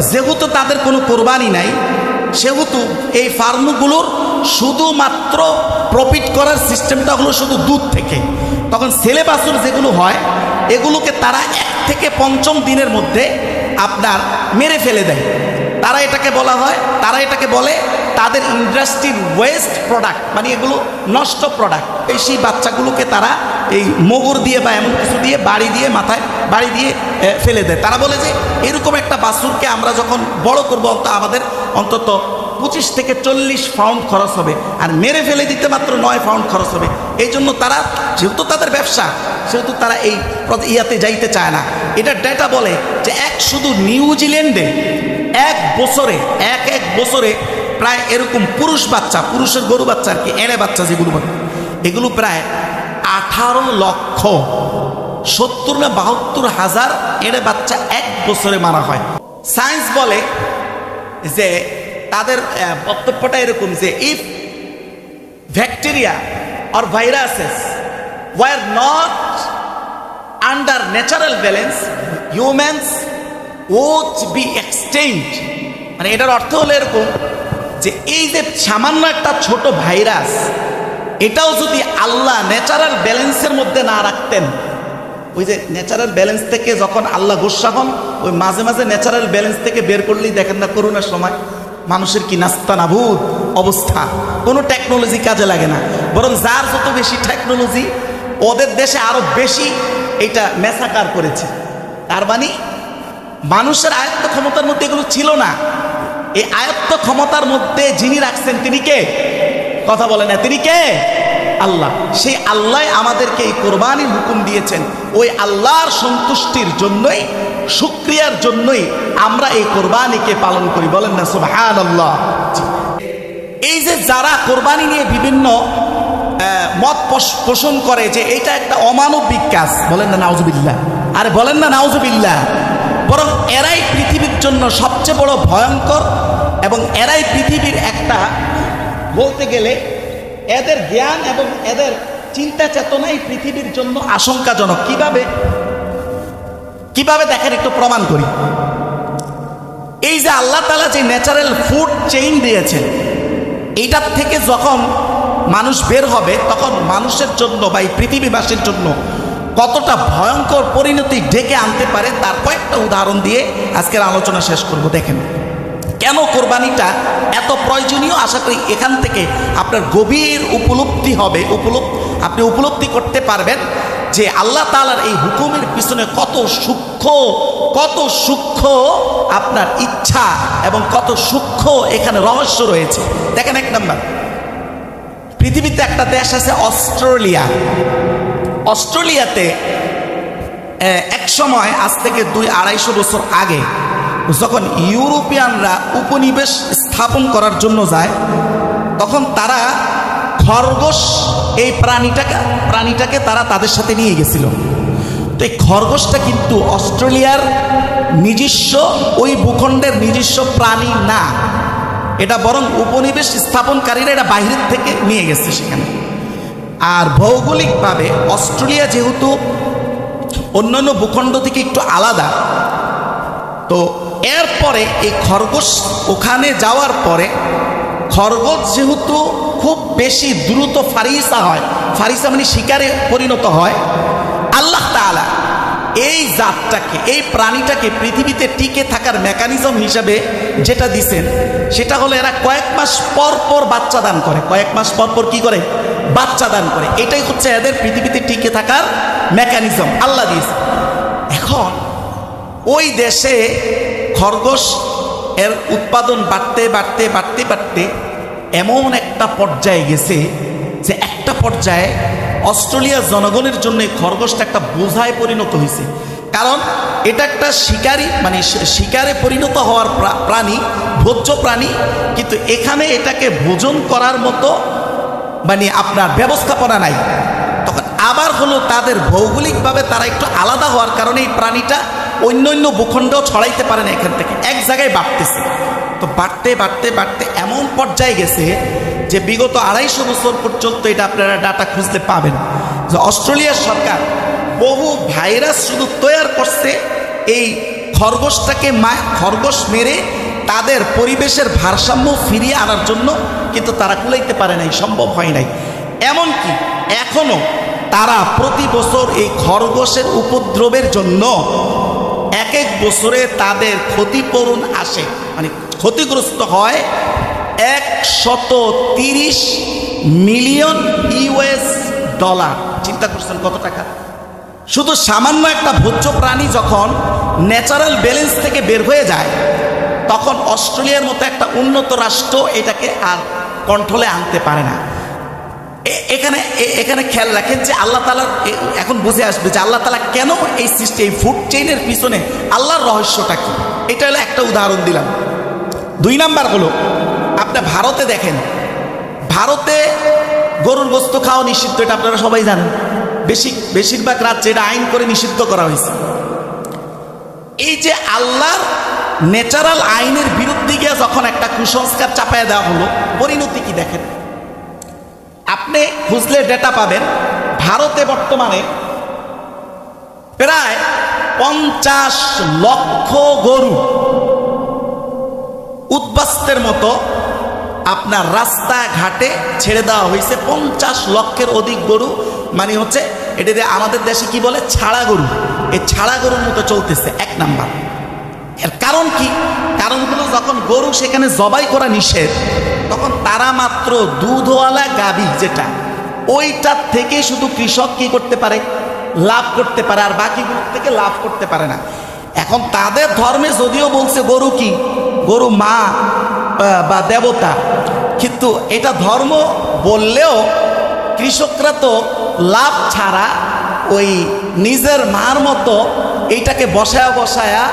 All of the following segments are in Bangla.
যেহেতু তাদের কোনো কোরবানি নাই, সেহেতু এই ফার্মগুলোর শুধুমাত্র প্রফিট করার সিস্টেমটা হলো শুধু দুধ থেকে। তখন ছেলে বাছুর যেগুলো হয় এগুলোকে তারা 1 থেকে 5ম দিনের মধ্যে আপনার মেরে ফেলে দেয়। তারা এটাকে বলে তাদের ইন্ডাস্ট্রির ওয়েস্ট প্রোডাক্ট, মানে এগুলো নষ্ট প্রোডাক্ট। সেই বাচ্চাগুলোকে তারা এই মোগর দিয়ে বা এমন কিছু দিয়ে মাথায় বাড়ি দিয়ে ফেলে দেয়। তারা বলে যে এরকম একটা বাছুরকে আমরা যখন বড় করবো আমাদের অন্তত 25 থেকে 40 পাউন্ড খরচ হবে, আর মেরে ফেলে দিতে মাত্র 9 পাউন্ড খরচ হবে। এই জন্য তারা, যেহেতু তাদের ব্যবসা, সেহেতু তারা এই ইয়াতে যাইতে চায় না। এটা ডেটা বলে যে শুধু নিউজিল্যান্ডে এক বছরে প্রায় এরকম পুরুষের গরু বাচ্চা আর কি, এনে বাচ্চা যেগুলো বলে, এগুলো প্রায় 18,70,000 না 72,000 এনে বাচ্চা এক বছরে মারা হয়। সায়েন্স বলে যে তাদের বক্তব্যটা এরকম যে if bacteria or viruses were not under natural balance, humans would be extinct। মানে এটার অর্থ হলো এরকম যে এই যে সামান্য একটা ছোট ভাইরাস, এটাও যদি আল্লাহ ন্যাচারাল ব্যালেন্সের মধ্যে না রাখতেন, ওই যে ন্যাচারাল ব্যালেন্স থেকে যখন আল্লাহ গুসা হন, ওই মাঝে মাঝে ন্যাচারাল ব্যালেন্স থেকে বের করলেই দেখেন না করোনার সময় মানুষের কি নাস্তানাবুদ অবস্থা, কোনো টেকনোলজি কাজে লাগে না। বরং যার যত বেশি টেকনোলজি, ওদের দেশে আরো বেশি এটা মেসাকার করেছে। তার মানে মানুষের আয়ত্ত ক্ষমতার মধ্যে এগুলো ছিল না। এই আয়ত্ত ক্ষমতার মধ্যে যিনি রাখছেন তিনি কে? কথা বলে না, তিনি কে? আল্লাহ। সেই আল্লাহ আমাদেরকে এই কোরবানির হুকুম দিয়েছেন। ওই আল্লাহর সন্তুষ্টির জন্যই, শুকরিয়ার জন্যই আমরা এই কোরবানিকে পালন করি। বলেন না সুবহানাল্লাহ। এই যে যারা কোরবানি নিয়ে বিভিন্ন মত পোষণ করে যে এটা একটা অমানবিক কাজ, বলেন না নাউজুবিল্লাহ। আরে বলেন না নাউজুবিল্লাহ। বরং এরাই পৃথিবীর জন্য সবচেয়ে বড় ভয়ঙ্কর, এবং এরাই পৃথিবীর একটা, বলতে গেলে এদের জ্ঞান এবং এদের চিন্তা চেতনাই পৃথিবীর জন্য আশঙ্কাজনক। কিভাবে দেখেন একটু প্রমাণ করি। এই যে আল্লাহ তাআলা যে ন্যাচারাল ফুড চেইন দিয়েছেন, এইটার থেকে যখন মানুষ বের হবে, তখন মানুষের জন্য বা এই পৃথিবীবাসীর জন্য কতটা ভয়ঙ্কর পরিণতি ডেকে আনতে পারে তার কয়েকটা উদাহরণ দিয়ে আজকের আলোচনা শেষ করব। দেখেন কেন কোরবানিটা এত প্রয়োজনীয়। আশা করি এখান থেকে আপনার গভীর আপনি উপলব্ধি করতে পারবেন যে আল্লাহ তাআলার এই হুকুমের পিছনে কত সূক্ষ্ম আপনার ইচ্ছা এবং কত সূক্ষ্ম এখানে রহস্য রয়েছে। দেখেন, 1 নাম্বার, পৃথিবীতে একটা দেশ আছে অস্ট্রেলিয়া। অস্ট্রেলিয়াতে এক সময়, আজ থেকে 200-250 বছর আগে, যখন ইউরোপিয়ানরা উপনিবেশ স্থাপন করার জন্য যায়, তখন তারা খরগোশ, এই প্রাণীটাকে তারা তাদের সাথে নিয়ে গেছিল। তো এই খরগোশটা কিন্তু অস্ট্রেলিয়ার নিজস্ব, ওই ভূখণ্ডের নিজস্ব প্রাণী না, এটা বরং উপনিবেশ স্থাপনকারীরা এটা বাইরের থেকে নিয়ে গেছে সেখানে। আর ভৌগোলিকভাবে অস্ট্রেলিয়া যেহেতু অন্যান্য ভূখণ্ড থেকে একটু আলাদা, তো এরপরে এই খরগোশ ওখানে যাওয়ার পরে, খরগোশ যেহেতু খুব বেশি দ্রুত ফারিসা মানে শিকারে পরিণত হয়, আল্লাহ তাআলা এই জাতটাকে, এই প্রাণীটাকে পৃথিবীতে টিকে থাকার মেকানিজম হিসাবে যেটা দিছেন, সেটা হলো এরা কয়েক মাস পর পর বাচ্চা দান করে। কয়েক মাস পর পর কি করে? বাচ্চা দান করে। এটাই হচ্ছে এদের পৃথিবীতে টিকে থাকার মেকানিজম আল্লাহ দিয়েছে। এখন ওই দেশে খরগোশ এর উৎপাদন বাড়তে এমন একটা পর্যায়ে গেছে যে একটা পর্যায়ে অস্ট্রেলিয়ার জনগণের জন্য খরগোশটা একটা বোঝায় পরিণত হয়েছে। কারণ এটা একটা শিকারী, মানে শিকারে পরিণত হওয়ার প্রাণী, ভোজ্য প্রাণী, কিন্তু এখানে এটাকে ভোজন করার মতো মানে আপনার ব্যবস্থাপনা নাই। তখন আবার হলো তাদের ভৌগোলিকভাবে তারা একটু আলাদা হওয়ার কারণে এই প্রাণীটা অন্য ভূখণ্ডেও ছড়াইতে পারে না, এখান থেকে এক জায়গায় বাড়তেছে। তো বাড়তে এমন পর্যায়ে গেছে যে বিগত 250 বছর পর্যন্ত, এটা আপনারা ডাটা খুঁজতে পাবেন, যে অস্ট্রেলিয়ার সরকার বহু ভাইরাস শুধু তৈরি করছে এই খরগোশটাকে খরগোশ মেরে তাদের পরিবেশের ভারসাম্য ফিরিয়ে আনার জন্য, কিন্তু তারা কুলাইতে পারে নাই, সম্ভব হয় নাই। এমনকি এখনো তারা প্রতি বছর এই খরগোশের উপদ্রবের জন্য এক এক বছরে তাদের ক্ষতিপূরণ আসে, মানে ক্ষতিগ্রস্ত হয় $130 মিলিয়ন US। চিন্তা করছেন কত টাকা? শুধু সামান্য একটা ভোজ্য প্রাণী যখন ন্যাচারাল ব্যালেন্স থেকে বের হয়ে যায়, তখন অস্ট্রেলিয়ার মতো একটা উন্নত রাষ্ট্র এটাকে আর কন্ট্রোলে আনতে পারে না। এখানে খেয়াল রাখেন যে আল্লাহ তাআলা, এখন বুঝে আসবে যে আল্লাহ তাআলা কেন এই সিস্টেম, এই ফুড চেইনের পিছনে আল্লাহর রহস্যটা কি। এটা হলো একটা উদাহরণ দিলাম। 2 নাম্বার হলো, আপনি ভারতে দেখেন, ভারতে গরুর গোশত খাওয়া নিষিদ্ধ, এটা আপনারা সবাই জানেন। বেশিরভাগ রাজ্যে এটা আইন করে নিষিদ্ধ করা হয়েছে। এই যে আল্লাহর ন্যাচারাল আইনের বিরুদ্ধে গিয়ে যখন একটা কুসংস্কার চাপায় দেওয়া হলো, পরিণতি কি দেখেন। আপনি খুঁজলে ডেটা পাবেন, ভারতে বর্তমানে প্রায় 50 লক্ষ গরু উদ্বাস্তের মতো আপনার রাস্তাঘাটে ছেড়ে দেওয়া হয়েছে। 50 লক্ষের অধিক গরু, মানে হচ্ছে এটা আমাদের দেশে কি বলে, ছাড়া গরু। এই ছাড়া গরুর মতো চলতেছে। 1 নাম্বার। এর কারণ কি? কারণ হলো যখন গরু সেখানে জবাই করা নিষেধ, তখন তারা মাত্র দুধওয়ালা গাভী যেটা, ওইটার থেকে শুধু কৃষক কি করতে পারে, লাভ করতে পারে, আর বাকিগুলোর থেকে লাভ করতে পারে না। এখন তাদের ধর্মে যদিও বলছে গরু কি, গরু মা বা দেবতা, কিন্তু এটা ধর্ম বললেও কৃষকরা তো লাভ ছাড়া ওই নিজের মার মতো এইটাকে বসায়া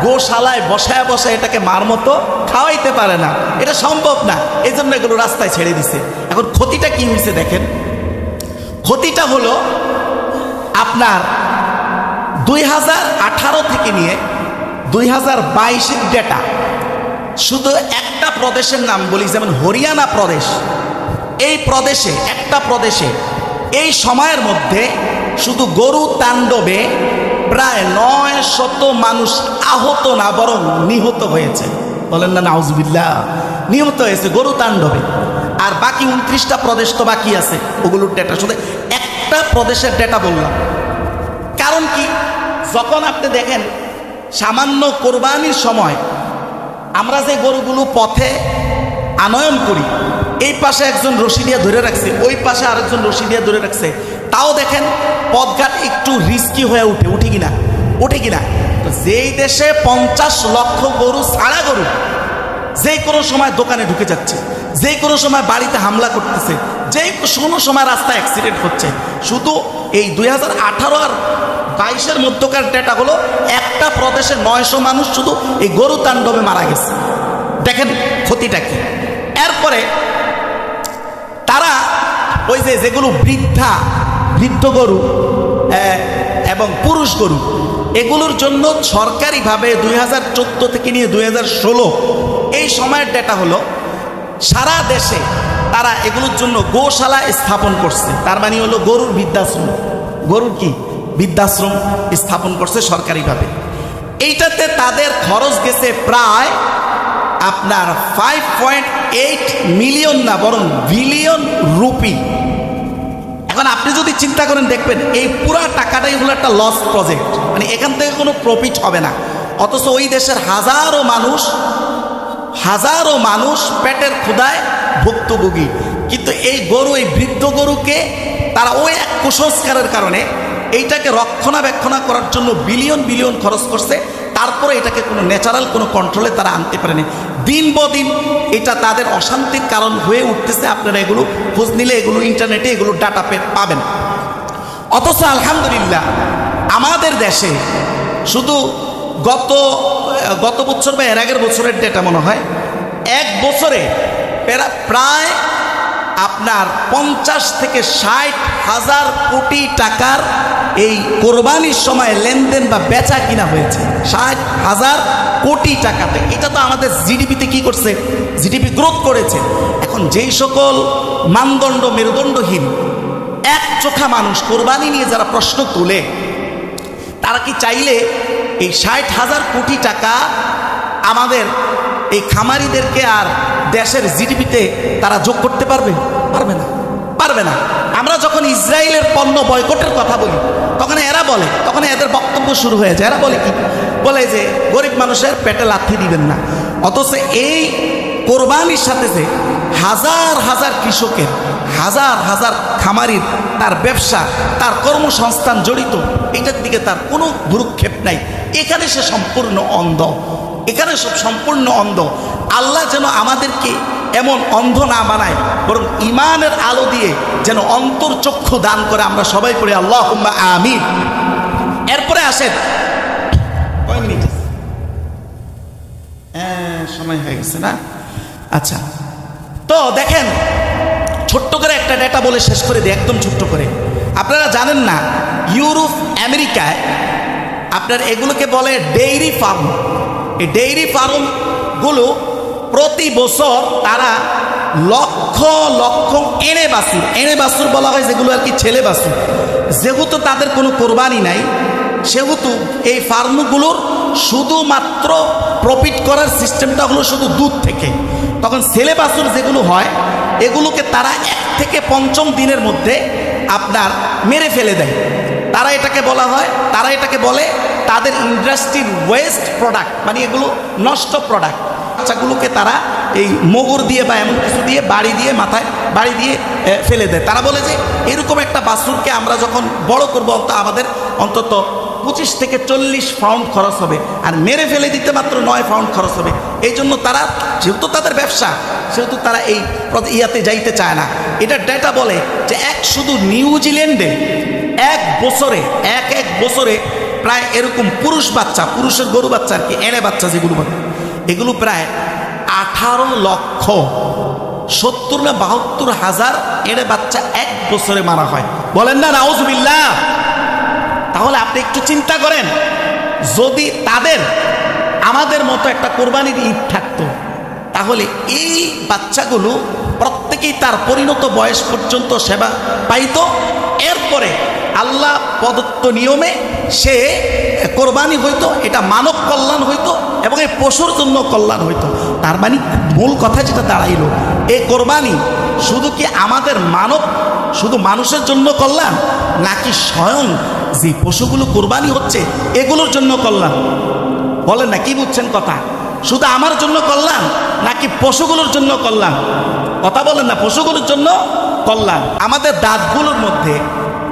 গোশালায় বসায়া এটাকে মার মতো খাওয়াইতে পারে না, এটা সম্ভব না। এই জন্য এগুলো রাস্তায় ছেড়ে দিছে। এখন ক্ষতিটা কি হয়েছে দেখেন। ক্ষতিটা হলো আপনার 2018 থেকে নিয়ে 2022-এর ডেটা, শুধু একটা প্রদেশের নাম বলি, যেমন হরিয়ানা প্রদেশ। এই প্রদেশে, একটা প্রদেশে এই সময়ের মধ্যে শুধু গরু তাণ্ডবে প্রায় 900 মানুষ আহত না বরং নিহত হয়েছে। বলেন না নাউজুবিল্লাহ, নিহত হয়েছে গরু তাণ্ডবে। আর বাকি 29টা প্রদেশ তো বাকি আছে, ওগুলোর ডেটা শুধু একটা প্রদেশের ডেটা বললাম। কারণ কি, যখন আপনি দেখেন সামান্য কোরবানির সময় আমরা যে গরুগুলো পথে আনয়ন করি, এই পাশে একজন রশি দিয়ে ধরে রাখছে, ওই পাশে আরেকজন রশি দিয়ে ধরে রাখছে, তাও দেখেন পথঘাট একটু রিস্কি হয়ে উঠে কিনা। তো যেই দেশে 50 লক্ষ গরু, ছাড়া গরু, যে কোনো সময় দোকানে ঢুকে যাচ্ছে, যে কোনো সময় বাড়িতে হামলা করতেছে, যে কোনো সময় রাস্তায় অ্যাক্সিডেন্ট হচ্ছে, শুধু এই 2018 আর 22-এর মধ্যকার ডেটা হলো একটা প্রদেশে 900 মানুষ শুধু এই গরু তাণ্ডবে মারা গেছে। দেখেন ক্ষতিটা কি। এরপরে তারা ওই যেগুলো বৃদ্ধ গরু এবং পুরুষ গরু, এগুলোর জন্য সরকারিভাবে 2014 থেকে নিয়ে 2016 এই সময়ের ডেটা হলো সারা দেশে তারা এগুলোর জন্য গোশালা স্থাপন করছে। তার মানে হলো গরুর বৃদ্ধাশ্রম, গরুর কি বৃদ্ধাশ্রম স্থাপন করছে সরকারিভাবে। এইটাতে তাদের খরচ গেছে প্রায় আপনার 5.8 মিলিয়ন না বরং বিলিয়ন রুপি। এখন আপনি যদি চিন্তা করেন দেখবেন এই পুরা টাকাটাই হলো একটা লস প্রজেক্ট, মানে এখান থেকে কোনো প্রফিট হবে না। অথচ ওই দেশের হাজারো মানুষ পেটের ক্ষুধায় ভুক্তভোগী। কিন্তু এই গরু, এই বৃদ্ধ গরুকে তারা ওই এক কুসংস্কারের কারণে এইটাকে রক্ষণাবেক্ষণ করার জন্য বিলিয়ন খরচ করছে। তারপরে এটাকে কোনো ন্যাচারাল কোনো কন্ট্রোলে তারা আনতে পারেনি। দিন বদিন এটা তাদের অশান্তির কারণ হয়ে উঠতেছে। আপনারা এগুলো খোঁজ নিলে, এগুলো ইন্টারনেটে এগুলো ডাটা পাবেন। অথচ আলহামদুলিল্লাহ আমাদের দেশে শুধু গত বছর বা এর আগের বছরের ডেটা মনে হয়, এক বছরে প্রায় আপনার 50 থেকে 60 হাজার কোটি টাকার এই কোরবানির সময় লেনদেন বা বেচা কিনা হয়েছে। 60 হাজার কোটি টাকাতে। এটা তো আমাদের জিডিপিতে কি করছে, জিডিপি গ্রোথ করেছে। এখন যেই সকল মানদণ্ড মেরুদণ্ডহীন এক চোখা মানুষ কোরবানি নিয়ে যারা প্রশ্ন তোলে, তারা কি চাইলে এই 60,000 কোটি টাকা আমাদের এই খামারিদেরকে আর দেশের জিডিপিতে তারা যোগ করতে পারবে? পারবে না, পারবে না। আমরা যখন ইসরায়েলের পণ্য বয়কটের কথা বলি তখন এরা বলে, তখন এদের বক্তব্য শুরু হয়ে যায়। এরা বলে কি? বলে যে গরিব মানুষের পেটে লাথি দিবেন না। অথচ এই কোরবানির সাথে যে হাজার হাজার কৃষকের, হাজার হাজার খামারির তার ব্যবসা, তার কর্মসংস্থান জড়িত, এটার দিকে তার কোনো ভ্রুক্ষেপ নাই। এখানে সে সম্পূর্ণ অন্ধ, এখানে সব সম্পূর্ণ অন্ধ। আল্লাহ যেন আমাদেরকে এমন অন্ধ না বানায়, বরং ইমানের আলো দিয়ে যেন অন্তর্চক্ষু দান করে। আমরা সবাই পড়ি আল্লাহুম্মা আমিন। এরপরে আসেন, কয় মিনিট? সময় হয়ে গেছে না? আচ্ছা, তো দেখেন ছোট্ট করে একটা ডেটা বলে শেষ করে দিই, একদম ছোট্ট করে। আপনারা জানেন না, ইউরোপ, আমেরিকায় আপনার এগুলোকে বলে ডেইরি ফার্ম। এই ডেইরি ফার্মগুলো প্রতি বছর তারা লক্ষ লক্ষ এনে বাছুর বলা হয় যেগুলো আর কি ছেলে বাছুর, যেহেতু তাদের কোনো কোরবানি নাই, সেহেতু এই ফার্মগুলোর শুধুমাত্র প্রফিট করার সিস্টেমটা হলো শুধু দুধ থেকে। তখন ছেলে বাছুর যেগুলো হয় এগুলোকে তারা 1 থেকে 5ম দিনের মধ্যে আপনার মেরে ফেলে দেয়। তারা এটাকে বলে তাদের ইন্ডাস্ট্রির ওয়েস্ট প্রোডাক্ট, মানে এগুলো নষ্ট প্রোডাক্ট। বাচ্চাগুলোকে তারা এই মোগর দিয়ে বা এমন কিছু দিয়ে মাথায় বাড়ি দিয়ে ফেলে দেয়। তারা বলে যে এরকম একটা বাছুরকে আমরা যখন বড় করবো আমাদের অন্তত 25 থেকে 40 পাউন্ড খরচ হবে, আর মেরে ফেলে দিতে মাত্র 9 পাউন্ড খরচ হবে। এই জন্য তারা, যেহেতু তাদের ব্যবসা, সেহেতু তারা এই ইয়াতে যাইতে চায় না। এটা ডেটা বলে যে শুধু নিউজিল্যান্ডে এক বছরে প্রায় এরকম পুরুষের গরু বাচ্চা আর কি, এনে বাচ্চা যেগুলো বলে, এগুলো প্রায় 18,70,000 না 72,000 এনে বাচ্চা এক বছরে মারা হয়। বলেন না নাউজুবিল্লাহ? তাহলে আপনি একটু চিন্তা করেন, যদি তাদের আমাদের মতো একটা কোরবানির ঈদ থাকতো, তাহলে এই বাচ্চাগুলো প্রত্যেকেই তার পরিণত বয়স পর্যন্ত সেবা পাইত। এরপরে আল্লাহ প্রদত্ত নিয়মে সে কোরবানি হইতো, এটা মানব কল্যাণ হইতো এবং এই পশুর জন্য কল্যাণ হইতো। তার মানে মূল কথা যেটা দাঁড়াইল, এই কোরবানি শুধু কি আমাদের শুধু মানুষের জন্য কল্যাণ, নাকি স্বয়ং যে পশুগুলো কোরবানি হচ্ছে এগুলোর জন্য কল্যাণ? বলেন না, কি বুঝছেন কথা? শুধু আমার জন্য কল্যাণ নাকি পশুগুলোর জন্য কল্যাণ? কথা বলেন না, পশুগুলোর জন্য কল্যাণ। আমাদের দাঁতগুলোর মধ্যে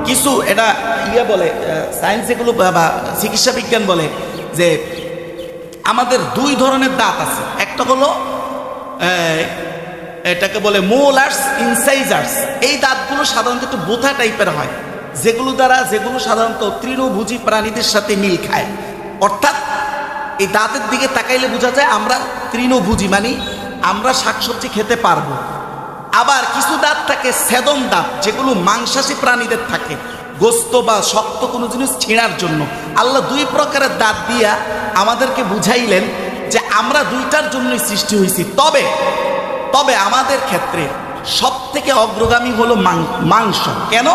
কিছু, এটা বলে সায়েন্স, এগুলো বা চিকিৎসা বিজ্ঞান বলে যে আমাদের 2 ধরনের দাঁত আছে। একটা হলো এটাকে বলে মোলার্স, ইনসাইজার্স। এই দাঁতগুলো সাধারণত একটু বোথা টাইপের হয়, যেগুলো সাধারণত তৃণভোজী প্রাণীদের সাথে মিল খায়। অর্থাৎ এই দাঁতের দিকে তাকাইলে বোঝা যায় আমরা তৃণভোজী, মানে আমরা শাকসবজি খেতে পারবো। আবার কিছু দাঁত থাকে ছেদন দাঁত, যেগুলো মাংসাশী প্রাণীদের থাকে, গোস্ত বা শক্ত কোনো জিনিস ছিঁড়ার জন্য। আল্লাহ 2 প্রকারের দাঁত দিয়া আমাদেরকে বুঝাইলেন যে আমরা 2টার জন্যই সৃষ্টি হয়েছি। তবে আমাদের ক্ষেত্রে সব থেকে অগ্রগামী হলো মাংস। কেন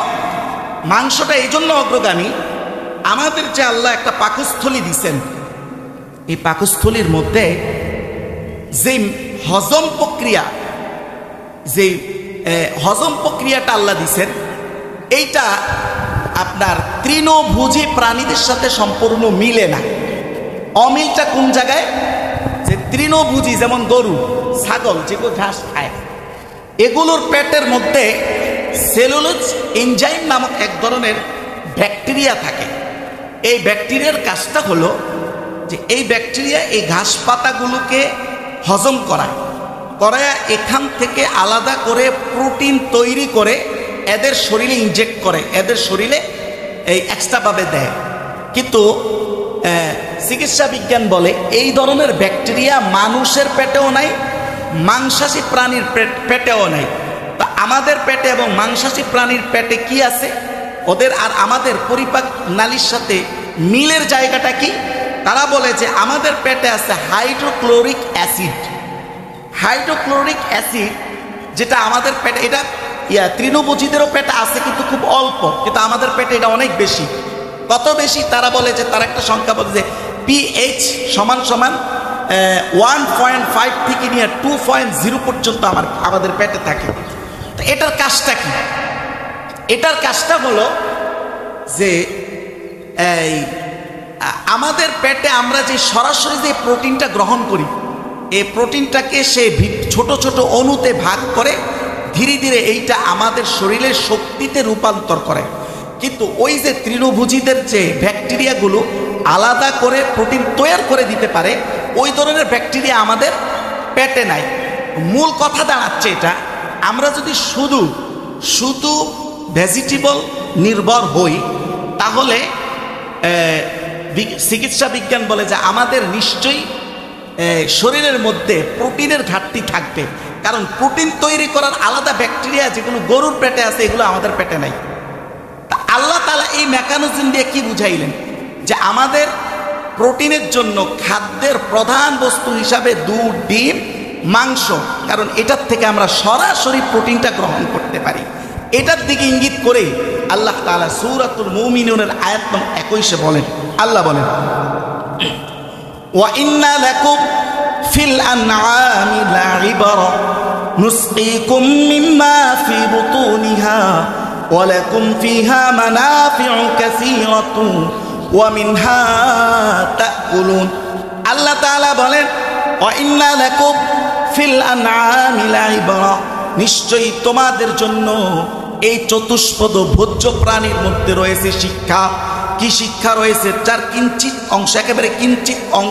মাংসটা এই জন্য অগ্রগামী? আমাদের যে আল্লাহ একটা পাকস্থলী দিছেন, এই পাকস্থলীর মধ্যে যে হজম প্রক্রিয়াটা আল্লাহ দিছেন, এইটা আপনার তৃণভোজী প্রাণীদের সাথে সম্পূর্ণ মিলে না। অমিলটা কোন জায়গায়? যে তৃণভোজী যেমন গরু, ছাগল যেগুলো ঘাস খায়, এগুলোর পেটের মধ্যে সেলুলোজ এনজাইম নামক এক ধরনের ব্যাকটেরিয়া থাকে। এই ব্যাকটেরিয়ার কাজটা হলো যে এই ব্যাকটেরিয়া এই ঘাস পাতাগুলোকে হজম করায়, এখান থেকে আলাদা করে প্রোটিন তৈরি করে এদের শরীরে ইনজেক্ট করে, এদের শরীরে এই এক্সট্রাভাবে দেয়। কিন্তু চিকিৎসা বিজ্ঞান বলে এই ধরনের ব্যাকটেরিয়া মানুষের পেটেও নাই, মাংসাশী প্রাণীর পেটেও নাই। তা আমাদের পেটে এবং মাংসাশী প্রাণীর পেটে কি আছে? ওদের আর আমাদের পরিপাক নালীর সাথে মিলের জায়গাটা কি? তারা বলে যে আমাদের পেটে আছে হাইড্রোক্লোরিক অ্যাসিড। যেটা আমাদের পেটে, এটা তৃণভোজীদেরও পেটে আছে কিন্তু খুব অল্প, কিন্তু আমাদের পেটে এটা অনেক বেশি। কত বেশি? তারা বলে যে, তার একটা সংখ্যা বলে যে পিএইচ সমান সমান 1.5 থেকে নিয়ে 2.0 পর্যন্ত আমাদের পেটে থাকে। তো এটার কাজটা কি? এটার কাজটা হলো যে আমাদের পেটে আমরা যে সরাসরি যে প্রোটিনটা গ্রহণ করি, এই প্রোটিনটাকে সে ছোট ছোট অণুতে ভাগ করে ধীরে ধীরে এইটা আমাদের শরীরের শক্তিতে রূপান্তর করে। কিন্তু ওই যে তৃণভোজীদের যে ব্যাকটেরিয়াগুলো আলাদা করে প্রোটিন তৈরি করে দিতে পারে, ওই ধরনের ব্যাকটেরিয়া আমাদের পেটে নাই। মূল কথা দাঁড়াচ্ছে এটা, আমরা যদি শুধু শুধু ভেজিটেবল নির্ভর হই, তাহলে চিকিৎসা বিজ্ঞান বলে যে আমাদের নিশ্চয়ই শরীরের মধ্যে প্রোটিনের ঘাটতি থাকবে, কারণ প্রোটিন তৈরি করার আলাদা ব্যাকটেরিয়া যেগুলো গরুর পেটে আছে এগুলো আমাদের পেটে নাই। তা আল্লাহ তাআলা এই মেকানিজম দিয়ে কি বুঝাইলেন? যে আমাদের প্রোটিনের জন্য খাদ্যের প্রধান বস্তু হিসাবে দুধ, ডিম, মাংস, কারণ এটার থেকে আমরা সরাসরি প্রোটিনটা গ্রহণ করতে পারি। এটার দিকে ইঙ্গিত করে আল্লাহ তাআলা সূরাতুল মুমিনুনের আয়াত নং 21 বলেন, আল্লাহ বলেন, ওয়া ইন্না লাকুম ফিল আনআমি লাইবরা নুসকিকুম মিম্মা ফি বুতুনিহা ওয়া লাকুম ফিহা মানাফিউ কাসীরাতুন ওয়া মিনহা তাকুলুন। আল্লাহ তাআলা বলেন, ওয়া ইন্না লাকুম ফিল আনআমি লাইবরা, নিশ্চয়ই তোমাদের জন্য এই চতুষ্পদ ভোজ্য প্রাণীর মধ্যে রয়েছে শিক্ষা। কি শিক্ষা রয়েছে? যার কিঞ্চিত অংশ, একেবারে কিঞ্চিত অংশ